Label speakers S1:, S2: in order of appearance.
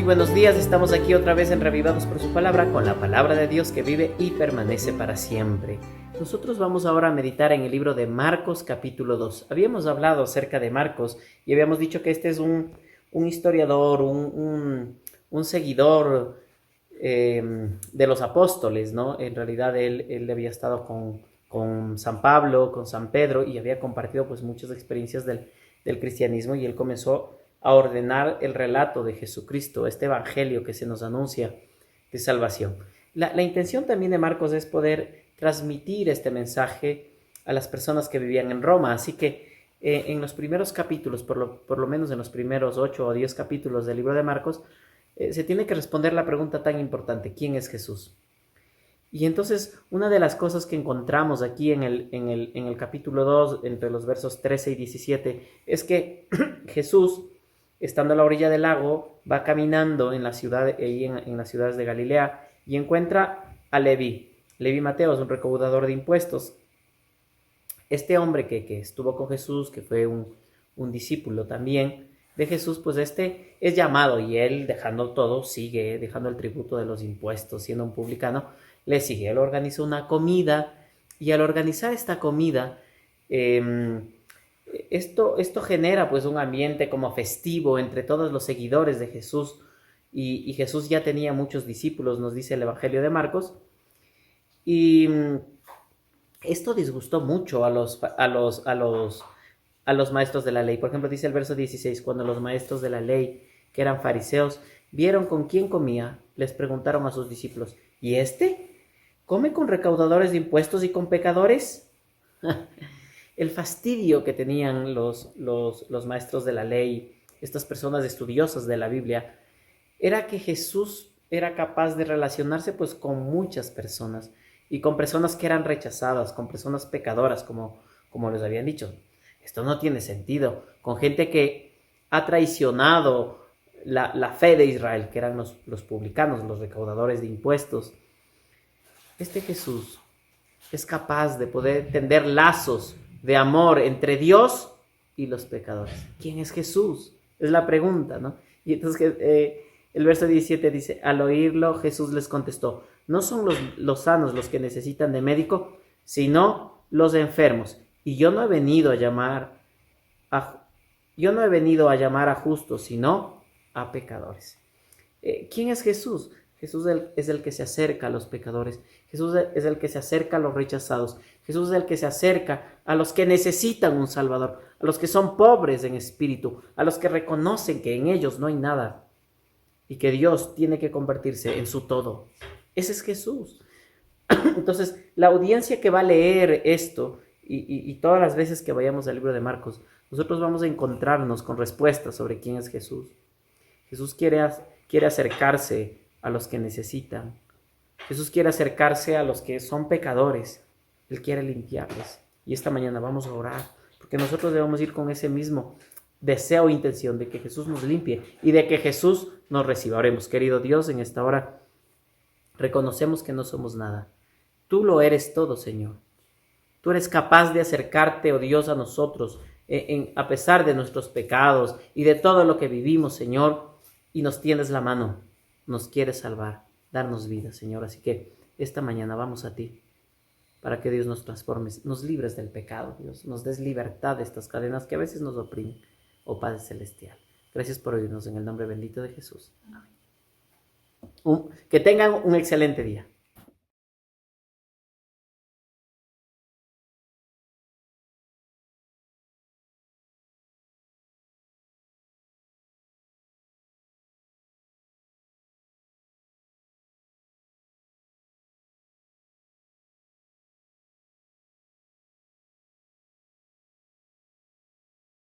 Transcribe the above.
S1: Muy buenos días, estamos aquí otra vez en Revivados por su palabra, con la palabra de Dios que vive y permanece para siempre. Nosotros vamos ahora a meditar en el libro de Marcos capítulo 2. Habíamos hablado acerca de Marcos y habíamos dicho que este es un historiador, un seguidor de los apóstoles, ¿no? En realidad él había estado con San Pablo, con San Pedro, y había compartido pues muchas experiencias del cristianismo, y él comenzó a ordenar el relato de Jesucristo, este evangelio que se nos anuncia de salvación. La intención también de Marcos es poder transmitir este mensaje a las personas que vivían en Roma, así que en los primeros capítulos, por lo menos en los primeros 8 o 10 capítulos del libro de Marcos, se tiene que responder la pregunta tan importante: ¿quién es Jesús? Y entonces una de las cosas que encontramos aquí en el capítulo 2, entre los versos 13 y 17, es que Jesús, estando a la orilla del lago, va caminando en la ciudad, en las ciudades de Galilea, y encuentra a Leví. Leví Mateo es un recaudador de impuestos. Este hombre que estuvo con Jesús, que fue un discípulo también de Jesús, pues este es llamado, y él, dejando todo, sigue, dejando el tributo de los impuestos, siendo un publicano, le sigue. Él organiza una comida, y al organizar esta comida, esto genera pues un ambiente como festivo entre todos los seguidores de Jesús, y Jesús ya tenía muchos discípulos, nos dice el Evangelio de Marcos, y esto disgustó mucho a los maestros de la ley. Por ejemplo, dice el verso 16: cuando los maestros de la ley, que eran fariseos, vieron con quién comía, les preguntaron a sus discípulos: ¿y este come con recaudadores de impuestos y con pecadores? El fastidio que tenían los maestros de la ley, estas personas estudiosas de la Biblia, era que Jesús era capaz de relacionarse pues con muchas personas, y con personas que eran rechazadas, con personas pecadoras, como les habían dicho. Esto no tiene sentido. Con gente que ha traicionado la fe de Israel, que eran los publicanos, los recaudadores de impuestos. Este Jesús es capaz de poder tender lazos de amor entre Dios y los pecadores. ¿Quién es Jesús? Es la pregunta, ¿no? Y entonces el verso 17 dice: al oírlo, Jesús les contestó: no son los sanos los que necesitan de médico, sino los enfermos. Y yo no he venido a llamar a justos, sino a pecadores. ¿Quién es Jesús? Jesús es el que se acerca a los pecadores. Jesús es el que se acerca a los rechazados. Jesús es el que se acerca a los que necesitan un Salvador, a los que son pobres en espíritu, a los que reconocen que en ellos no hay nada y que Dios tiene que convertirse en su todo. Ese es Jesús. Entonces, la audiencia que va a leer esto, y todas las veces que vayamos al libro de Marcos, nosotros vamos a encontrarnos con respuestas sobre quién es Jesús. Jesús quiere acercarse a los que necesitan. Jesús quiere acercarse a los que son pecadores. Él quiere limpiarles. Y esta mañana vamos a orar, porque nosotros debemos ir con ese mismo deseo e intención de que Jesús nos limpie y de que Jesús nos reciba. Oremos. Querido Dios, en esta hora reconocemos que no somos nada. Tú lo eres todo, Señor. Tú eres capaz de acercarte, oh Dios, a nosotros, a pesar de nuestros pecados y de todo lo que vivimos, Señor, y nos tiendes la mano, nos quieres salvar, darnos vida, Señor. Así que esta mañana vamos a ti, para que Dios nos transforme, nos libres del pecado, Dios, nos des libertad de estas cadenas que a veces nos oprimen, oh Padre Celestial. Gracias por oírnos, en el nombre bendito de Jesús. Amén. Que tengan un excelente día.